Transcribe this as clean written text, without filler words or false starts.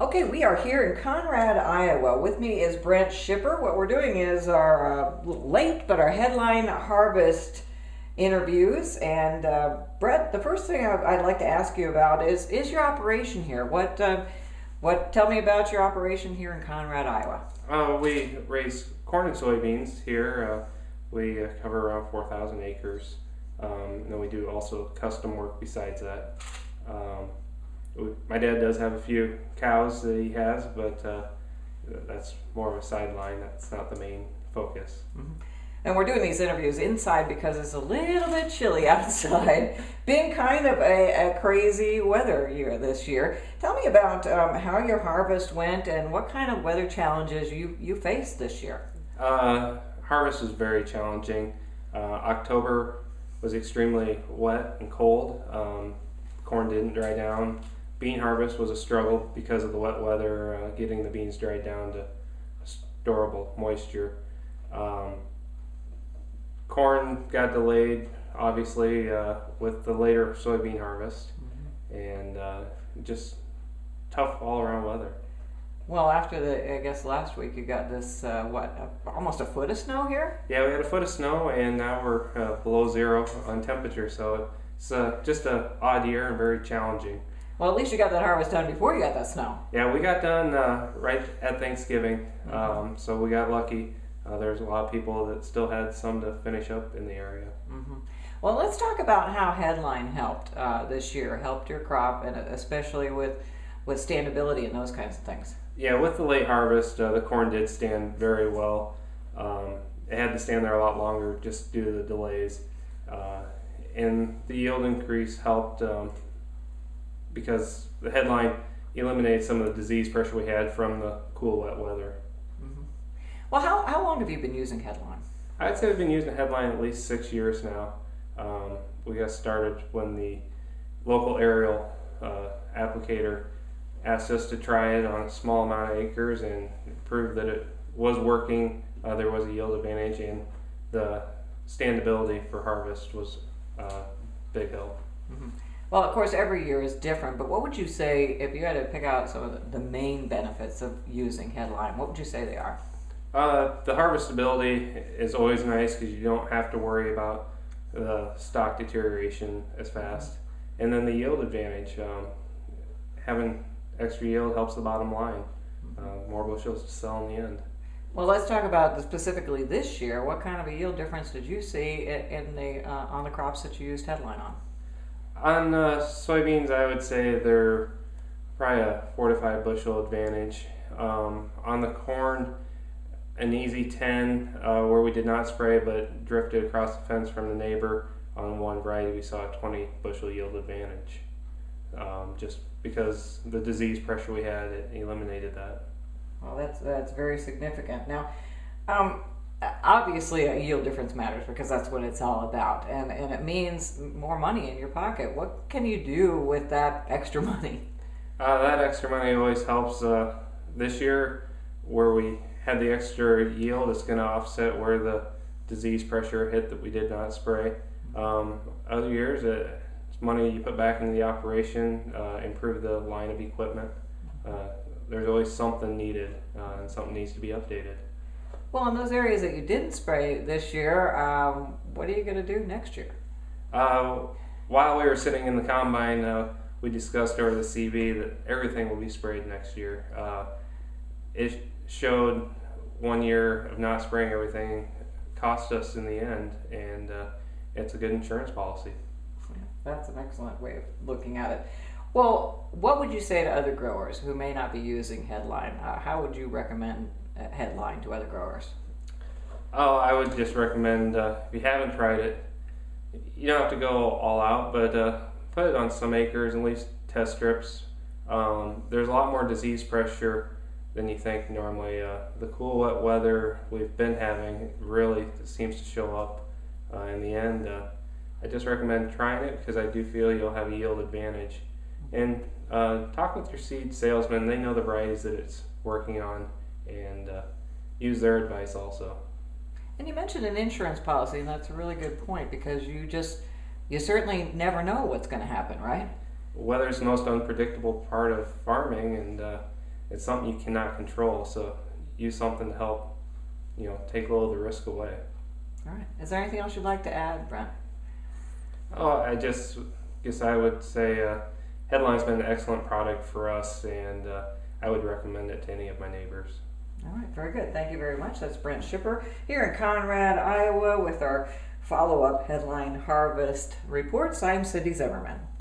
Okay, we are here in Conrad, Iowa. With me is Brent Schipper. What we're doing is our late but our headline harvest interviews. And Brent, the first thing I'd like to ask you about is your operation here. Tell me about your operation here in Conrad, Iowa. We raise corn and soybeans here. We cover around 4,000 acres. And then we do also custom work besides that. My dad does have a few cows that he has, but that's more of a sideline. That's not the main focus. Mm-hmm. And we're doing these interviews inside because it's a little bit chilly outside. Been kind of a crazy weather year this year. Tell me about how your harvest went and what kind of weather challenges you faced this year. Harvest was very challenging. October was extremely wet and cold. Corn didn't dry down. Bean harvest was a struggle because of the wet weather, getting the beans dried down to storable moisture. Corn got delayed, obviously, with the later soybean harvest, and just tough all-around weather. Well, after I guess last week you got this, almost a foot of snow here? Yeah, we had a foot of snow, and now we're below zero on temperature, so it's just an odd year and very challenging. Well, at least you got that harvest done before you got that snow. Yeah, we got done right at Thanksgiving, so we got lucky. There's a lot of people that still had some to finish up in the area. Mm-hmm. Well, let's talk about how Headline helped this year, helped your crop, and especially with standability and those kinds of things. Yeah, with the late harvest, the corn did stand very well. It had to stand there a lot longer just due to the delays. And the yield increase helped because the Headline eliminated some of the disease pressure we had from the cool, wet weather. Mm-hmm. Well, how long have you been using Headline? I'd say I've been using Headline at least 6 years now. We got started when the local aerial applicator asked us to try it on a small amount of acres and proved that it was working. There was a yield advantage, and the standability for harvest was big help. Mm-hmm. Well, of course, every year is different, but what would you say, if you had to pick out some of the main benefits of using Headline, what would you say they are? The harvestability is always nice because you don't have to worry about the stock deterioration as fast. And then the yield advantage, having extra yield helps the bottom line. More bushels to sell in the end. Well, let's talk about specifically this year. What kind of a yield difference did you see on the crops that you used Headline on? On soybeans, I would say they're probably a 4 to 5 bushel advantage. On the corn, an easy 10 where we did not spray but drifted across the fence from the neighbor. On one variety, we saw a 20 bushel yield advantage. Just because the disease pressure we had, it eliminated that. Well, that's very significant. Now, obviously a yield difference matters because that's what it's all about, and it means more money in your pocket. What can you do with that extra money? That extra money always helps. This year, where we had the extra yield, it's going to offset where the disease pressure hit that we did not spray. Other years, it's money you put back into the operation, improve the line of equipment. There's always something needed, and something needs to be updated. Well, in those areas that you didn't spray this year, what are you going to do next year? While we were sitting in the combine, we discussed over the CV that everything will be sprayed next year. It showed 1 year of not spraying everything cost us in the end, and it's a good insurance policy. Yeah, that's an excellent way of looking at it. Well, what would you say to other growers who may not be using Headline? How would you recommend Headline to other growers? Oh, I would just recommend, if you haven't tried it, you don't have to go all out, but put it on some acres, at least test strips. There's a lot more disease pressure than you think normally. The cool, wet weather we've been having really seems to show up in the end. I just recommend trying it because I do feel you'll have a yield advantage. And talk with your seed salesman. They know the varieties that it's working on, and use their advice also. And you mentioned an insurance policy, and that's a really good point because you certainly never know what's going to happen, right? Weather's the most unpredictable part of farming, and it's something you cannot control. So use something to help, take a little of the risk away. All right. Is there anything else you'd like to add, Brent? Oh, I just guess I would say Headline's been an excellent product for us, and I would recommend it to any of my neighbors. All right, very good. Thank you very much. That's Brent Schipper here in Conrad, Iowa with our follow-up Headline Harvest reports. I'm Cindy Zimmerman.